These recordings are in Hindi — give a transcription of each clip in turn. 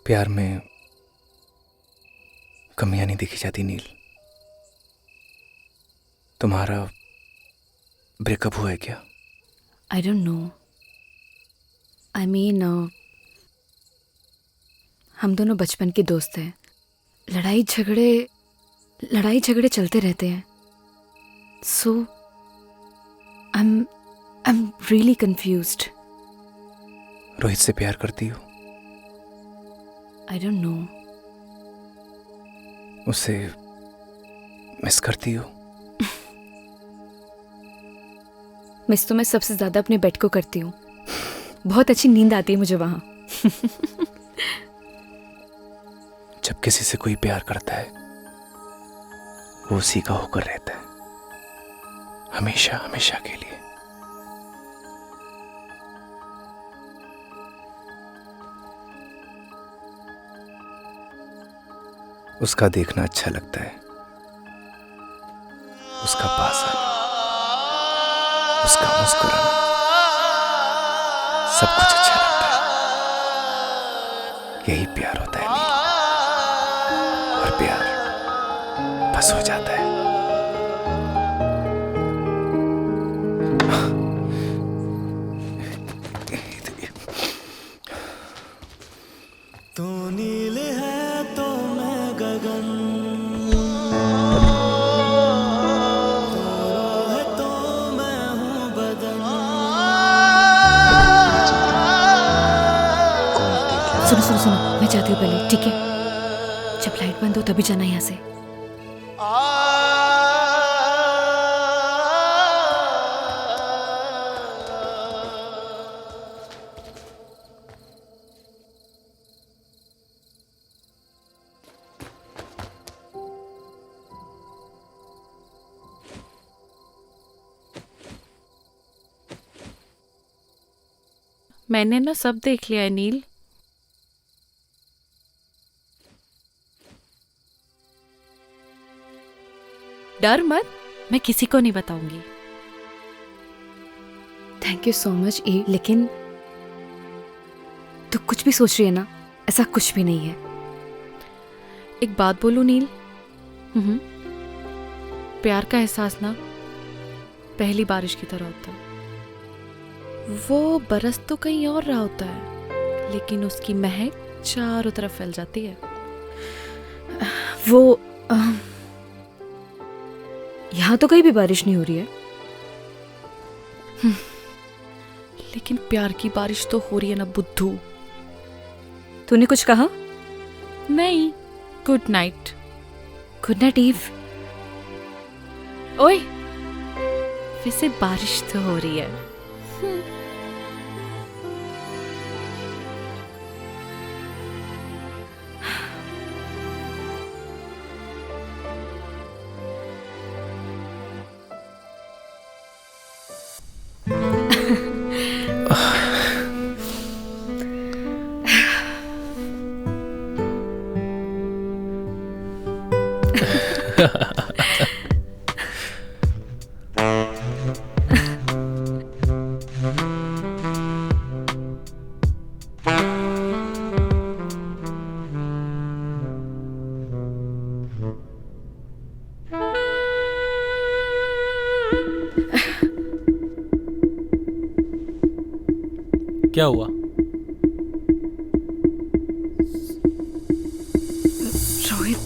प्यार में कमियां नहीं देखी जाती नील। तुम्हारा ब्रेकअप हुआ है क्या? आई डोंट नो। आई मीन हम दोनों बचपन के दोस्त हैं। लड़ाई झगड़े चलते रहते हैं। So I am really confused. Rohit से प्यार करती हो? I don't know. उसे मिस करती हो? मिस तो मैं सबसे ज्यादा अपने बेड को करती हूँ। बहुत अच्छी नींद आती है मुझे वहां। जब किसी से कोई प्यार करता है वो उसी का होकर रहता है, हमेशा हमेशा के लिए। उसका देखना अच्छा लगता है, उसका पास आना, उसका मुस्कुराना, सब कुछ अच्छा लगता है। यही प्यार होता है नील। और प्यार बस हो जाता है। तू नील है तो मैं गगन, तू है तो मैं हूँ बदन। सुनो सुनो सुनो, मैं जाती हूँ पहले, ठीक है? जब लाइट बंद हो तभी जाना यहाँ से। मैंने ना सब देख लिया है नील। डर मत, मैं किसी को नहीं बताऊंगी। थैंक यू सो मच ई, लेकिन तू कुछ भी सोच रही है ना, ऐसा कुछ भी नहीं है। एक बात बोलूं नील, प्यार का एहसास ना पहली बारिश की तरह होता है। वो बरस तो कहीं और रहा होता है, लेकिन उसकी महक चारों तरफ फैल जाती है। वो यहाँ तो कहीं भी बारिश नहीं हो रही है। लेकिन प्यार की बारिश तो हो रही है ना बुद्धू। तूने कुछ कहा? नहीं, good night. Good night Eve. ओए, वैसे बारिश तो हो रही है। क्या हुआ? Rohit,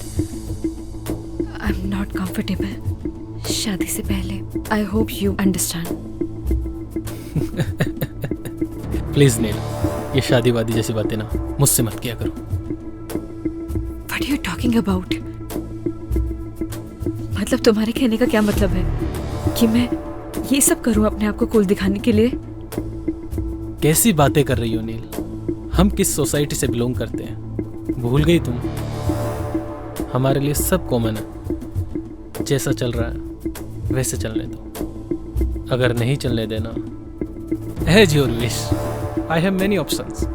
I am not comfortable शादी से पहले। I hope you understand. Please Neel, ये शादी वादी जैसी बातें ना मुझसे मत किया करो। What are you talking about? मतलब तुम्हारे कहने का क्या मतलब है कि मैं ये सब करूं अपने आप को कूल दिखाने के लिए? कैसी बातें कर रही हो नील? हम किस सोसाइटी से बिलोंग करते हैं भूल गई तुम? हमारे लिए सब कॉमन है। जैसा चल रहा है वैसे चलने दो। अगर नहीं चलने देना, as your wish, I have many options.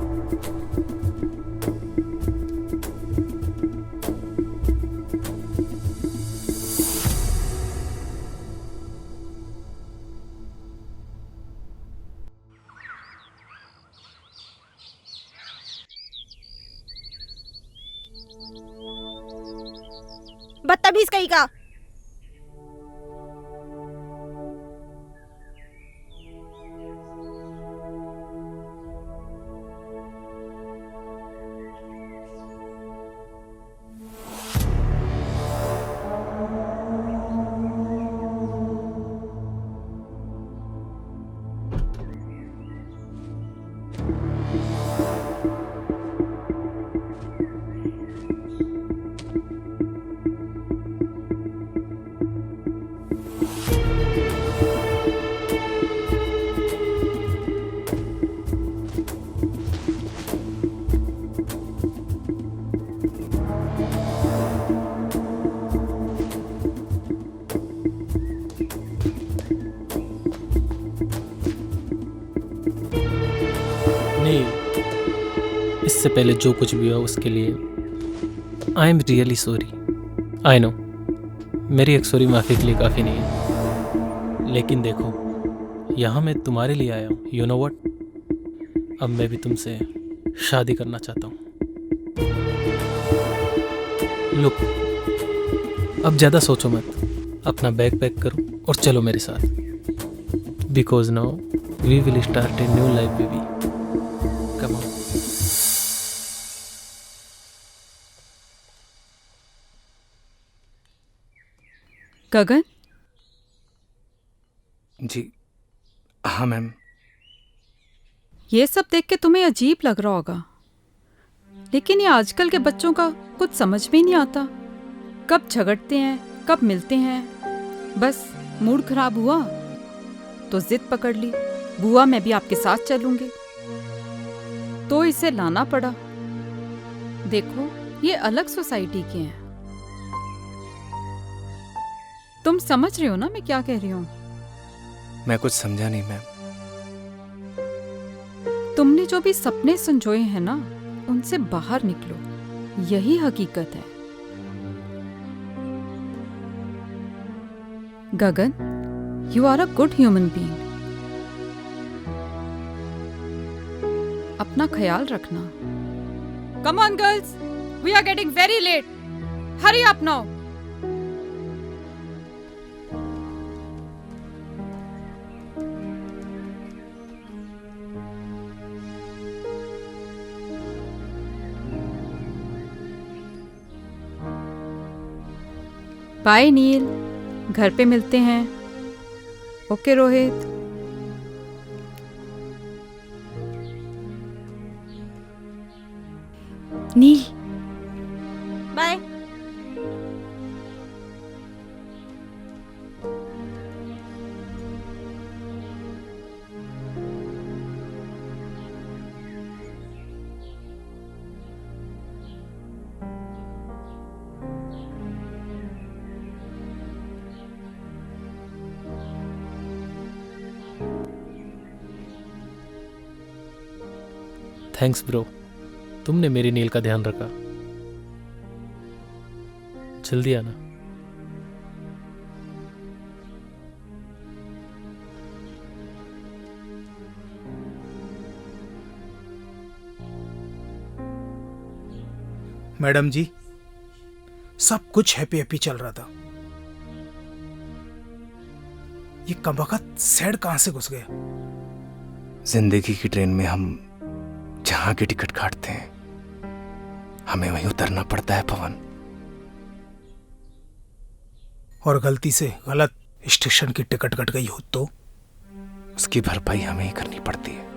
बदतमीज कहीं का। नहीं, इससे पहले जो कुछ भी हुआ उसके लिए आई am really sorry. I know मेरी एक सॉरी माफ़ी के लिए काफ़ी नहीं है, लेकिन देखो यहाँ मैं तुम्हारे लिए आया हूँ। यू नो व्हाट, अब मैं भी तुमसे शादी करना चाहता हूँ। लुक, अब ज़्यादा सोचो मत, अपना बैग पैक करो और चलो मेरे साथ, because now we will start a new life baby. Come on. Gagan, जी हाँ मैम। ये सब देख के तुम्हें अजीब लग रहा होगा, लेकिन ये आजकल के बच्चों का कुछ समझ में ही नहीं आता। कब झगड़ते हैं, कब मिलते हैं। बस मूड खराब हुआ तो जिद पकड़ ली, बुआ मैं भी आपके साथ चलूंगी, तो इसे लाना पड़ा। देखो ये अलग सोसाइटी के हैं। तुम समझ रहे हो ना मैं क्या कह रही हूँ? मैं कुछ समझा नहीं मैम। तुमने जो भी सपने संजोए हैं ना, उनसे बाहर निकलो, यही हकीकत है। Gagan, you are a good human being. अपना ख्याल रखना। Come on girls, we are getting very late, hurry up now. Bye Neel, घर पे मिलते हैं। Okay Rohit. Neel, bye. Thanks bro, तुमने मेरी नील का ध्यान रखा। जल्दी आना। मैडम जी, सब कुछ हैप्पी हैप्पी चल रहा था, ये कमबख्त सैड कहां से घुस गया? जिंदगी की ट्रेन में हम जहां की टिकट काटते हैं, हमें वहीं उतरना पड़ता है पवन। और गलती से गलत स्टेशन की टिकट कट गई हो तो उसकी भरपाई हमें ही करनी पड़ती है।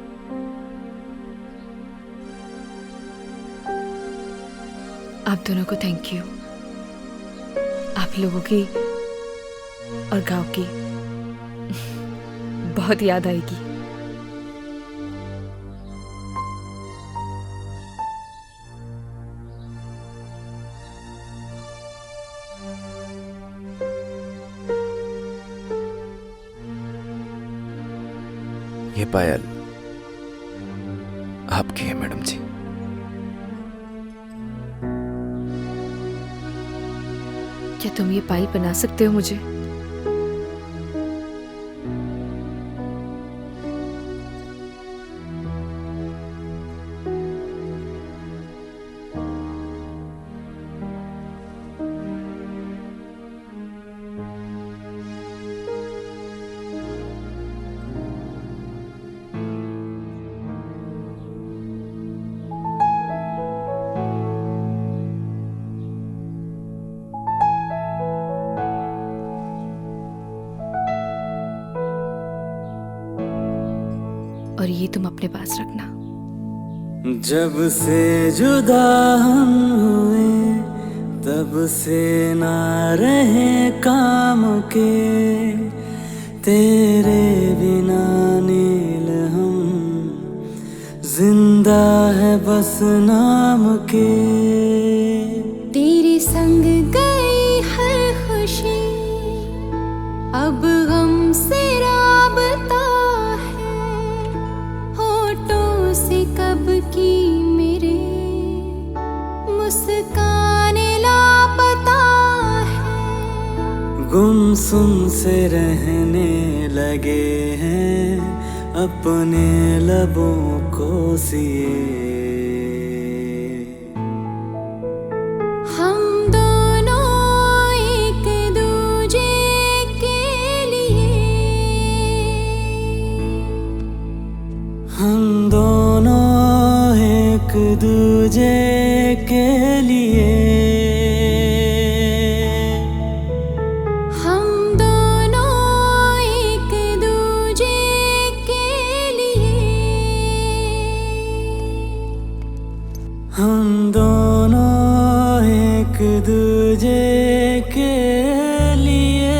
आप दोनों को थैंक यू। आप लोगों की और गांव की बहुत याद आएगी। ये पायल आपकी है मैडम जी। क्या तुम ये पायल बना सकते हो मुझे? और ये तुम अपने पास रखना। जब से जुदा हम हुए तब से ना रहे काम के, तेरे बिना नील हम जिंदा है बस नाम के। तेरे संग गई हर खुशी अब गम से राबता है, होठों से कब की मेरे मुस्कान लापता है। गुमसुम से रहने लगे हैं अपने लबों को सिए। हम दोनों एक दूजे के लिए, हम दोनों एक दूजे के लिए, हम दोनों एक दूजे के लिए, हम दोनों एक दूजे के लिए।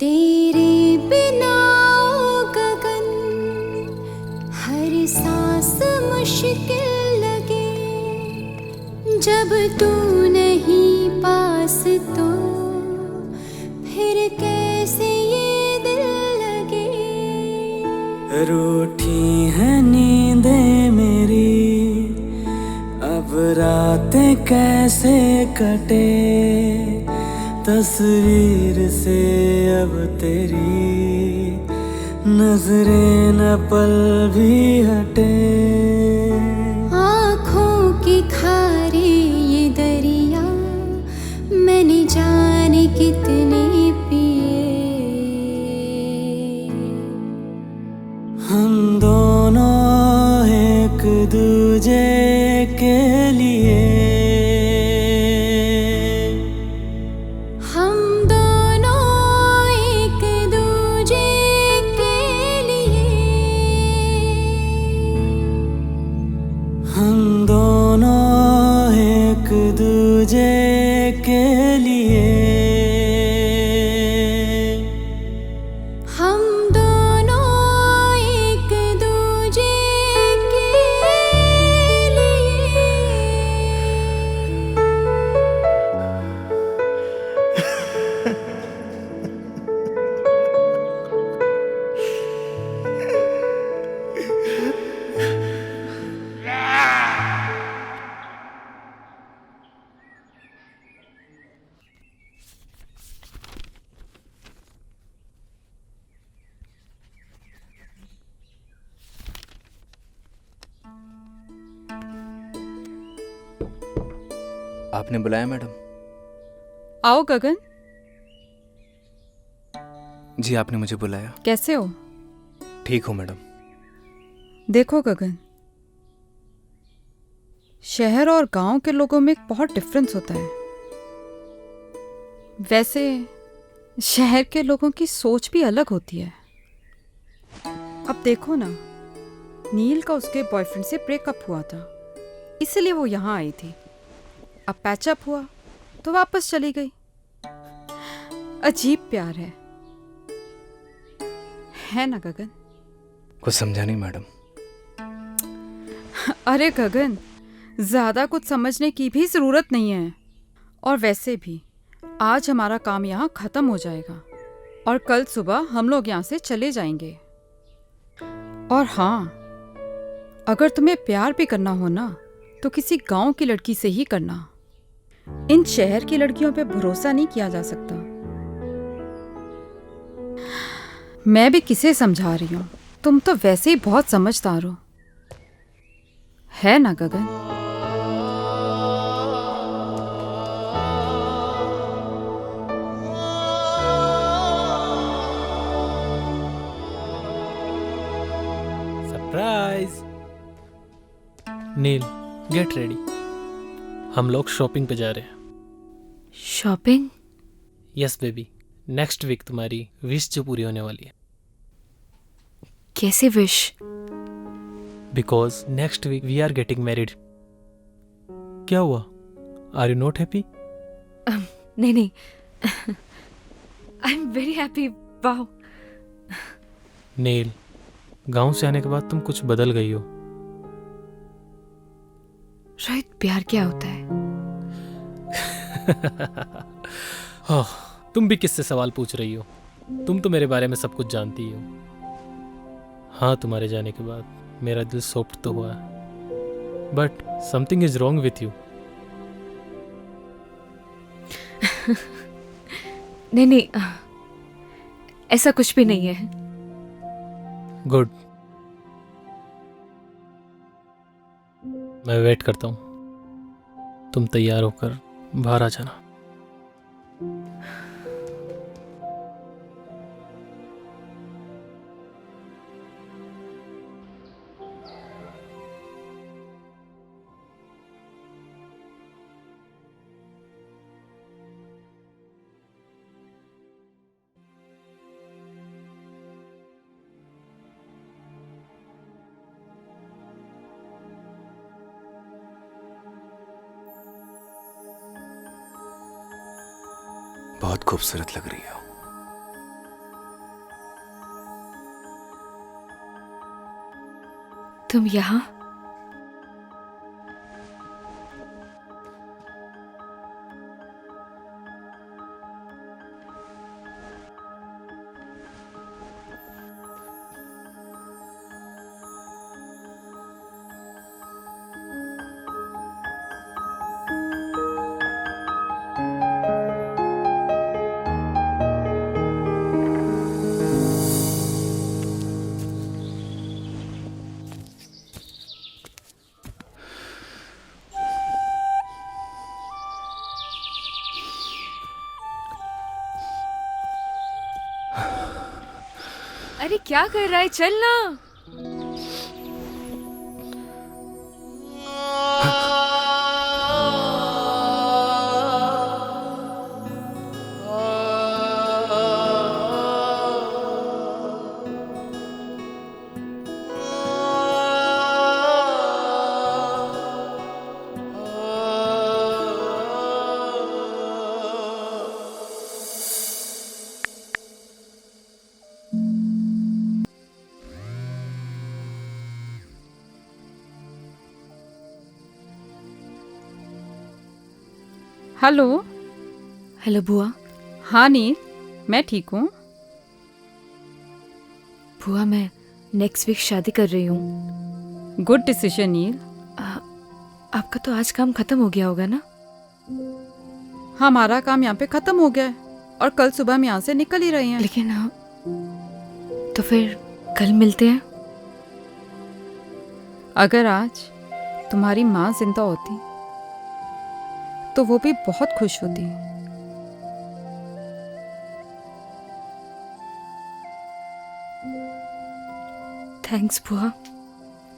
तेरे बिना ओ गगन हर सांस मुश्किल लगे, जब तू नहीं पास तो फिर कैसे ये दिल लगे। रूठी है नींदें मेरी अब रातें कैसे कटे, तस्वीर से अब तेरी नजरें न पल भी हटे। आँखों के खारे ये दरिया मैंने जाने कितने पिए। हम दोनों एक दूजे के लिए, हम दोनों एक दूजे के लिए, हम दोनों एक दूजे के लिए, हम दोनों एक दूजे के लिए। आपने बुलाया मैडम? आओ गगन, जी आपने मुझे बुलाया। कैसे हो? ठीक हूँ मैडम। देखो गगन, शहर और गांव के लोगों में बहुत डिफरेंस होता है। वैसे शहर के लोगों की सोच भी अलग होती है। अब देखो ना, नील का उसके बॉयफ्रेंड से ब्रेकअप हुआ था, इसलिए वो यहाँ आई थी। अब पैचअप हुआ तो वापस चली गई। अजीब प्यार है ना गगन? कुछ समझा नहीं मैडम। अरे गगन, ज्यादा कुछ समझने की भी जरूरत नहीं है। और वैसे भी आज हमारा काम यहाँ खत्म हो जाएगा और कल सुबह हम लोग यहाँ से चले जाएंगे। और हाँ, अगर तुम्हें प्यार भी करना हो ना तो किसी गांव की लड़की से ही करना। इन शहर की लड़कियों पे भरोसा नहीं किया जा सकता। मैं भी किसे समझा रही हूँ, तुम तो वैसे ही बहुत समझदार हो, है ना Gagan? Surprise. Neel, get ready, हम लोग शॉपिंग पे जा रहे हैं। Shopping? Yes baby, next week तुम्हारी विश जो पूरी होने वाली है। कैसे wish? Because next week we are getting married. क्या हुआ? Are you not happy? नहीं नहीं, I am very happy. Wow. Neel, गांव से आने के बाद तुम कुछ बदल गई हो। रोहित, प्यार क्या होता है? तुम भी किससे सवाल पूछ रही हो? तुम तो मेरे बारे में सब कुछ जानती ही हो। हाँ, तुम्हारे जाने के बाद मेरा दिल सॉफ्ट तो हुआ है, but something is wrong with you. नहीं नहीं, ऐसा कुछ भी नहीं है। गुड, मैं वेट करता हूँ। तुम तैयार होकर बाहर आ जाना। बहुत खूबसूरत लग रही हो। तुम यहाँ? अरे क्या कर रहा है? चल ना। हेलो। हेलो बुआ। हाँ नील, मैं ठीक हूँ। बुआ, मैं नेक्स्ट वीक शादी कर रही हूँ। गुड डिसीजन नील। आपका तो आज काम खत्म हो गया होगा ना? हमारा काम यहाँ पे खत्म हो गया है और कल सुबह हम यहाँ से निकल ही रहे हैं। लेकिन तो फिर कल मिलते हैं। अगर आज तुम्हारी माँ जिंदा होती तो वो भी बहुत खुश होती। थैंक्स बुआ,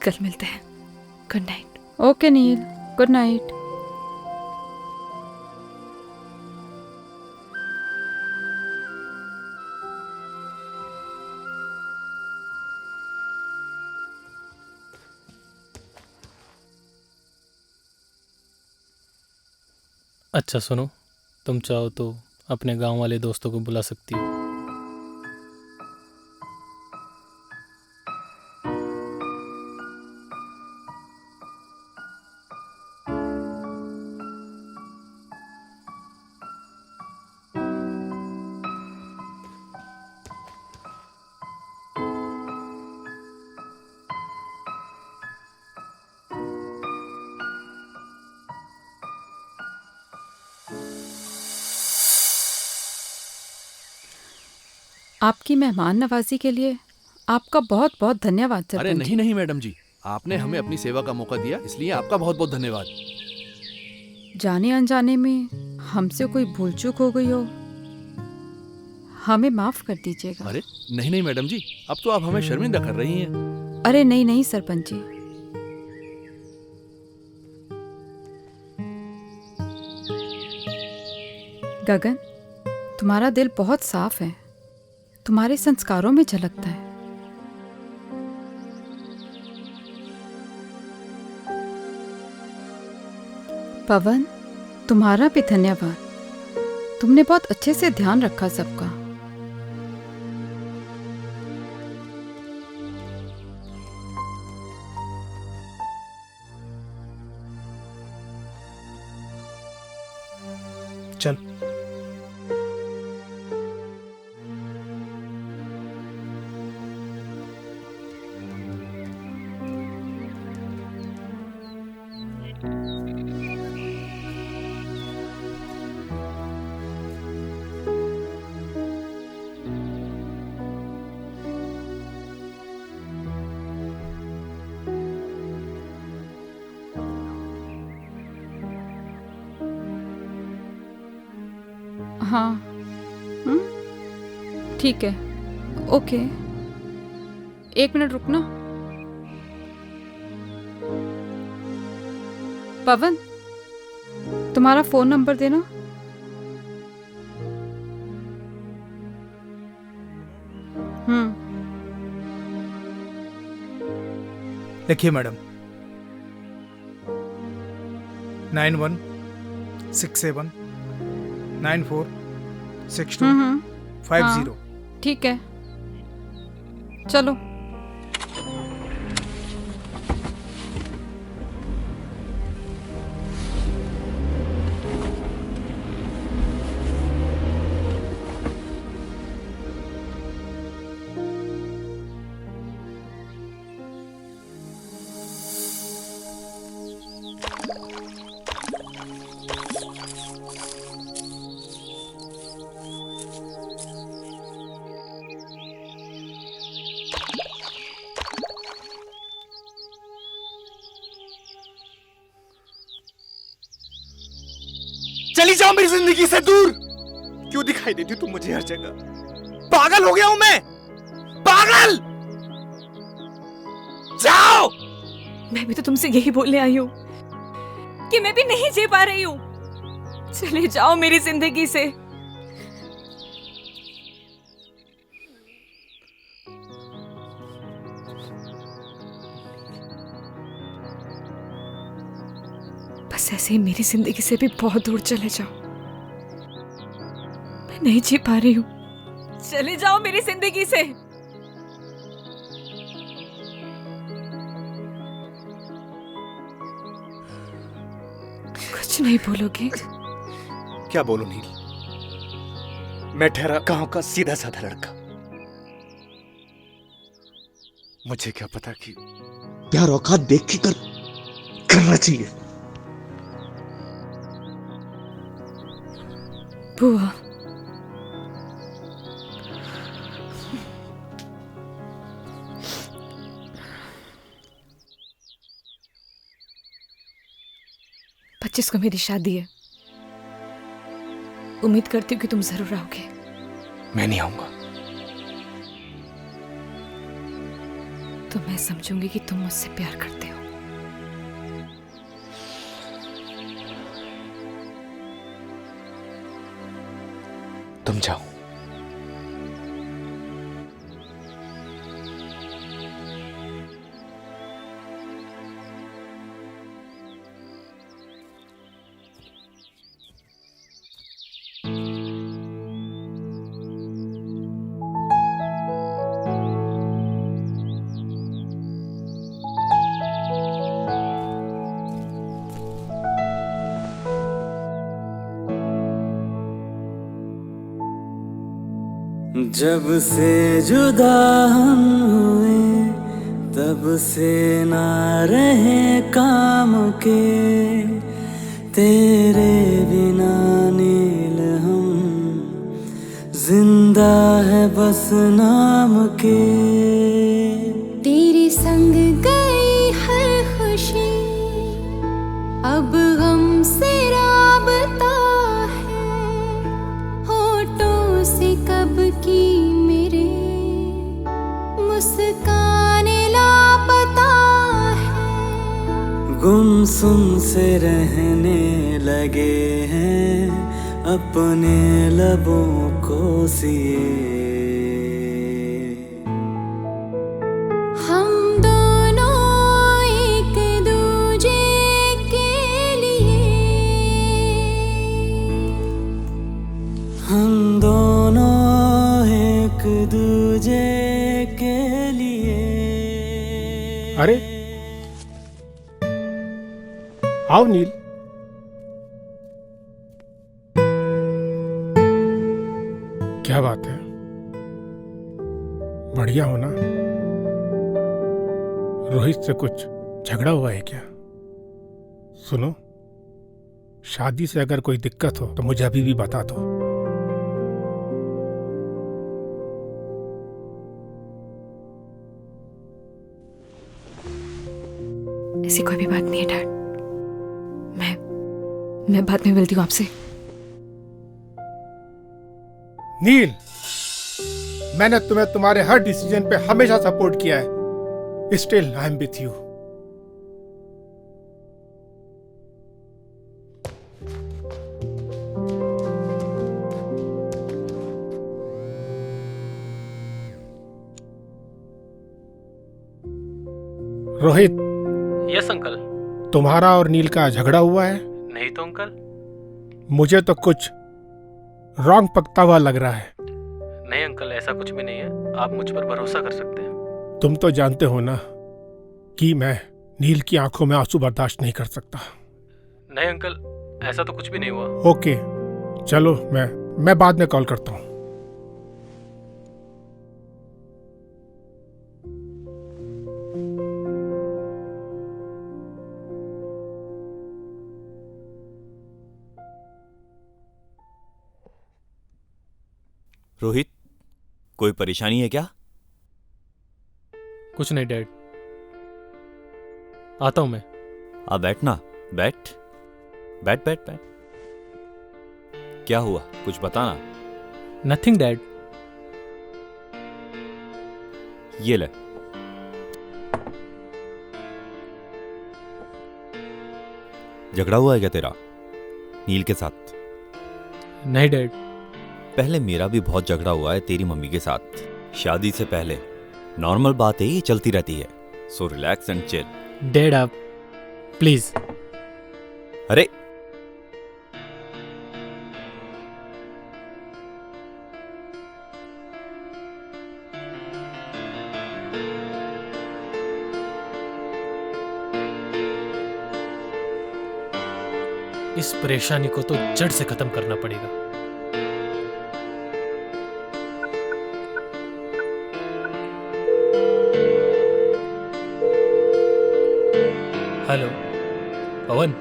कल मिलते हैं। Good night. ओके नील, गुड नाइट। अच्छा सुनो, तुम चाहो तो अपने गांव वाले दोस्तों को बुला सकती हो। आपकी मेहमान नवाजी के लिए आपका बहुत बहुत धन्यवाद सर। अरे नहीं नहीं मैडम जी, आपने हमें अपनी सेवा का मौका दिया, इसलिए आपका बहुत बहुत धन्यवाद। जाने अनजाने में हमसे कोई भूल चूक हो गई हो, हमें माफ कर दीजिएगा। अरे नहीं नहीं मैडम जी, अब तो आप हमें शर्मिंदा कर रही हैं। अरे नहीं नहीं सरपंच जी, गगन तुम्हारा दिल बहुत साफ है, तुम्हारे संस्कारों में झलकता है। पवन तुम्हारा भी धन्यवाद, तुमने बहुत अच्छे से ध्यान रखा सबका। चल हाँ ठीक है, ओके, 1 मिनट रुकना। पवन तुम्हारा फोन नंबर देना। लिखिए मैडम, 9167 946250। ठीक है, चलो। चली जाओ मेरी जिंदगी से दूर। क्यों दिखाई देती तुम मुझे हर जगह? पागल हो गया हूं मैं, पागल। जाओ। मैं भी तो तुमसे यही बोलने आई हूँ कि मैं भी नहीं जी पा रही हूँ। चले जाओ मेरी जिंदगी से। बस ऐसे ही मेरी जिंदगी से भी बहुत दूर चले जाओ। मैं नहीं जी पा रही हूँ। चले जाओ मेरी जिंदगी से। कुछ नहीं बोलोगे? क्या बोलूं नील? मैं ठहरा गांव का सीधा साधा लड़का। मुझे क्या पता कि प्यार औकात देख के करना चाहिए। बुआ, पच्चीस को मेरी शादी है। उम्मीद करती हूँ कि तुम जरूर आओगे। मैं नहीं आऊंगा। तो मैं समझूंगी कि तुम मुझसे प्यार करते हो। तुम जाओ। जब से जुदा हम हुए तब से ना रहे काम के, तेरे बिना नील हम जिंदा है बस नाम के। तेरे संग गई हर खुशी अब गम से राबता है, होठों से कब की मेरे मुस्कान लापता ताबस्सुम से रहने लगे हैं अपने लबों को सिए। हम दोनों एक दूजे के लिए, हम दोनों एक दूजे के लिए। अरे आओ नील। क्या बात है, बढ़िया हो ना? रोहित से कुछ झगड़ा हुआ है क्या? सुनो, शादी से अगर कोई दिक्कत हो तो मुझे अभी भी बता दो। ऐसी कोई भी बात नहीं है डैड। मैं बाद में मिलती हूँ आपसे। नील, मैंने तुम्हें तुम्हारे हर डिसीजन पे हमेशा सपोर्ट किया है। Still I am with you. Rohit. Yes uncle. तुम्हारा और नील का झगड़ा हुआ है? नहीं तो अंकल। मुझे तो कुछ रॉन्ग पकता हुआ लग रहा है। नहीं अंकल, ऐसा कुछ भी नहीं है, आप मुझ पर भरोसा कर सकते हैं। तुम तो जानते हो ना कि मैं नील की आंखों में आंसू बर्दाश्त नहीं कर सकता। नहीं अंकल, ऐसा तो कुछ भी नहीं हुआ। ओके चलो, मैं बाद में कॉल करता हूँ। रोहित, कोई परेशानी है क्या? कुछ नहीं डैड, आता हूं मैं। आ बैठ ना, बैठ बैठ बैठ बैठ। क्या हुआ, कुछ बताना। Nothing dad. ये ले। झगड़ा हुआ है क्या तेरा नील के साथ? नहीं डैड। पहले मेरा भी बहुत झगड़ा हुआ है तेरी मम्मी के साथ, शादी से पहले। नॉर्मल बात है, ये चलती रहती है। So relax and chill. Dad आप प्लीज। अरे इस परेशानी को तो जड़ से खत्म करना पड़ेगा। हेलो पवन,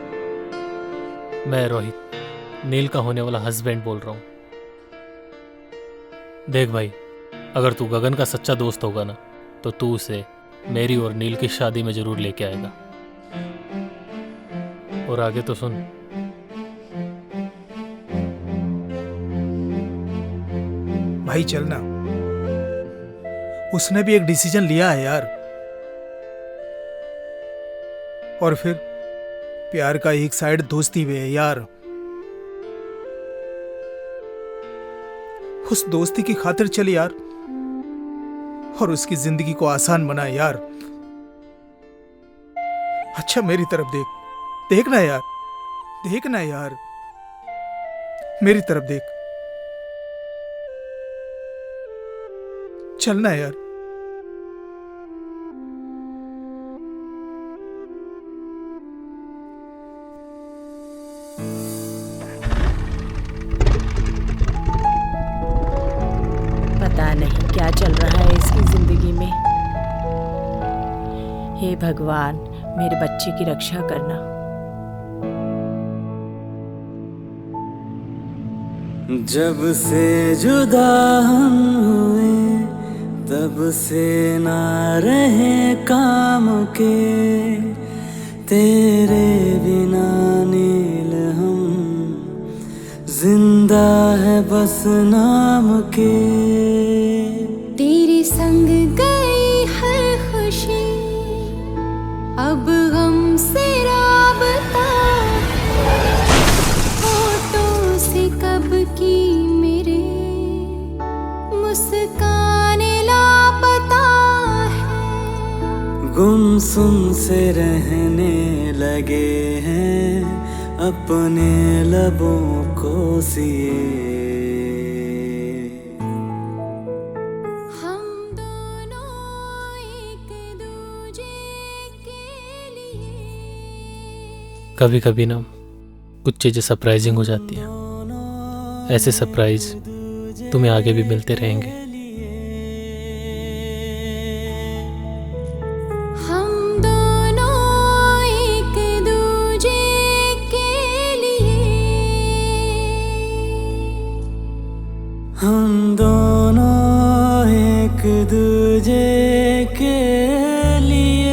मैं रोहित, नील का होने वाला हस्बैंड बोल रहा हूं। देख भाई, अगर तू गगन का सच्चा दोस्त होगा ना, तो तू उसे मेरी और नील की शादी में जरूर लेके आएगा। और आगे तो सुन। भाई चलना, उसने भी एक डिसीजन लिया है यार। और फिर प्यार का एक साइड दोस्ती भी है यार। उस दोस्ती की खातिर चल यार, और उसकी जिंदगी को आसान बना यार। अच्छा मेरी तरफ देख, देखना यार, देखना यार, मेरी तरफ देख, चलना यार। पता नहीं क्या चल रहा है इसकी जिंदगी में। हे भगवान, मेरे बच्चे की रक्षा करना। जब से जुदा हम हुए तब से ना रहे काम के, तेरे बिना नील हम जिंदा है बस नाम के। तेरे संग गई हर खुशी अब गम से राबता गुमसुम से रहने लगे हैं अपने लबों को सिए। कभी कभी ना कुछ चीज़ें सरप्राइजिंग हो जाती हैं। ऐसे सरप्राइज तुम्हें आगे भी मिलते रहेंगे। हम दोनों एक दूजे के लिए, हम दोनों एक दूजे के लिए।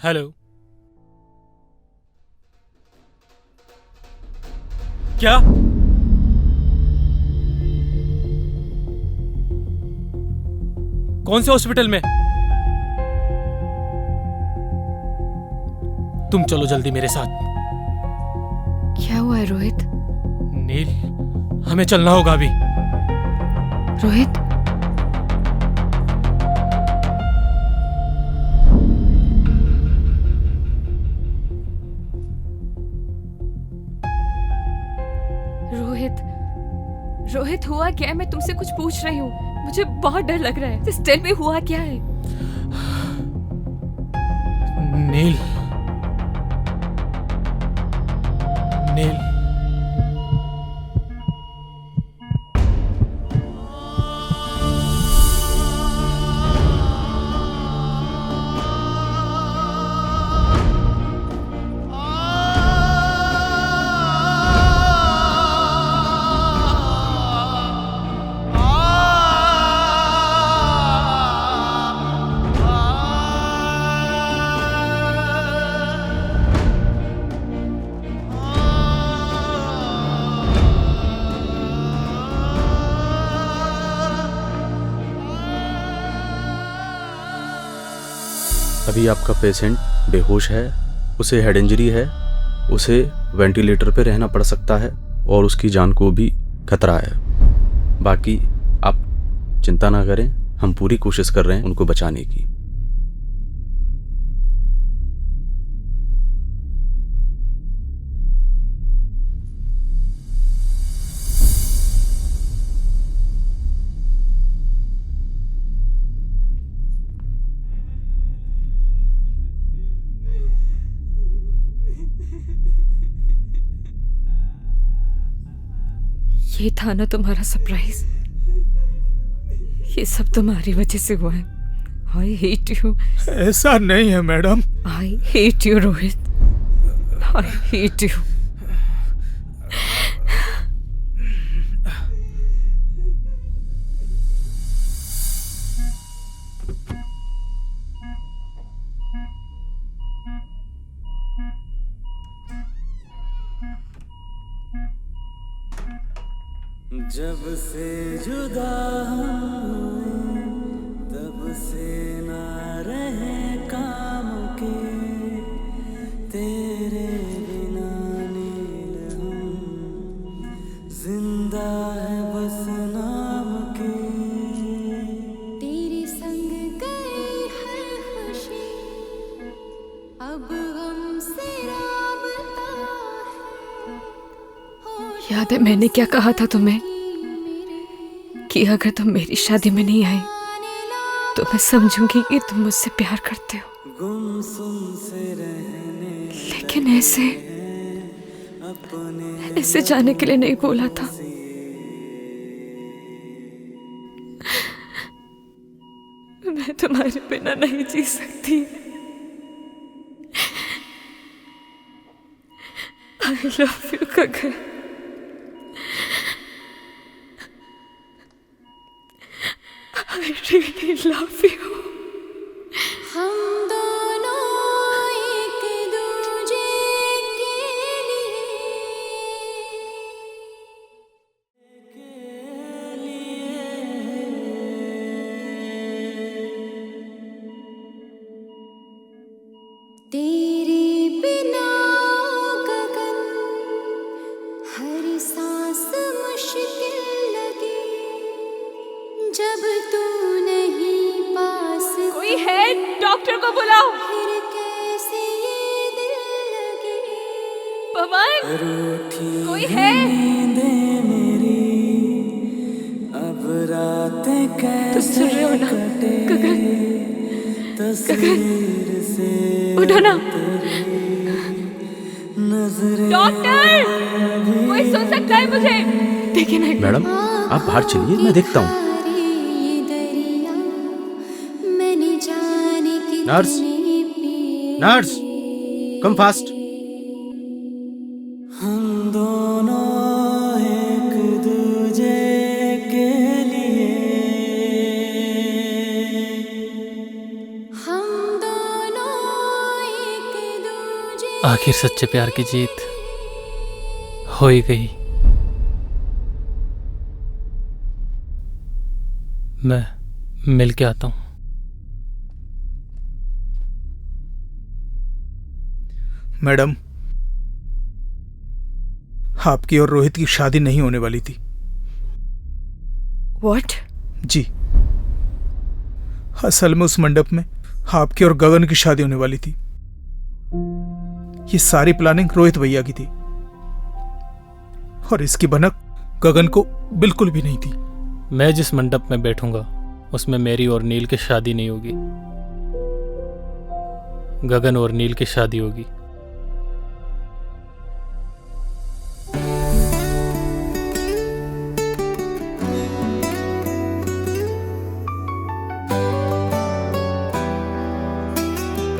हेलो, क्या? कौन से हॉस्पिटल में? तुम चलो जल्दी मेरे साथ। क्या हुआ है रोहित? नील, हमें चलना होगा अभी। रोहित, रोहित, रोहित हुआ क्या है? मैं तुमसे कुछ पूछ रही हूँ, मुझे बहुत डर लग रहा है। जस्ट टेल मी, हुआ क्या है? नील, नील, अभी आपका पेशेंट बेहोश है, उसे हेड इंजरी है, उसे वेंटिलेटर पे रहना पड़ सकता है और उसकी जान को भी खतरा है। बाकी आप चिंता ना करें, हम पूरी कोशिश कर रहे हैं उनको बचाने की। ये था ना तुम्हारा सरप्राइज? ये सब तुम्हारी वजह से हुआ है। I hate you. ऐसा नहीं है madam. I hate you Rohit, I hate you. जब से जुदा हुए तब से ना रहे काम के, तेरे बिना नील हम जिंदा है बस नाम के। तेरे संग गई है खुशी, अब हमसे राबता है। याद है मैंने क्या कहा था तुम्हें कि अगर तुम मेरी शादी में नहीं आई तो मैं समझूंगी कि तुम मुझसे प्यार करते हो। गुमसुम से रहने लेकिन ऐसे जाने के लिए नहीं बोला था। मैं तुम्हारे बिना नहीं जी सकती। I love you Gagan. I really love you. हम दोनों एक दूजे के लिए, हर सांस मुश्किल लगी जब तू नहीं पास। कोई है? डॉक्टर को बुलाओ। फिर कैसे ये दिल लगे। पवन, कोई है? नींदें मेरी अब रातें कैसे तुम सुन रहे हो ना? गगन, तस्वीर से उठो ना। नजरें डॉक्टर, कोई सुन सकता है मुझे? देखिए ना। मैडम आप बाहर चलिए, मैं देखता हूँ। Nurse, nurse, come fast. हम दोनों एक दूजे के लिए, हम दोनों एक दूजे। आखिर सच्चे प्यार की जीत हो ही गई। मैं मिल के आता हूँ। मैडम, आपकी और रोहित की शादी नहीं होने वाली थी। What? जी, असल में उस मंडप में आपकी और गगन की शादी होने वाली थी। ये सारी प्लानिंग रोहित भैया की थी और इसकी भनक गगन को बिल्कुल भी नहीं थी। मैं जिस मंडप में बैठूंगा उसमें मेरी और नील की शादी नहीं होगी, गगन और नील की शादी होगी।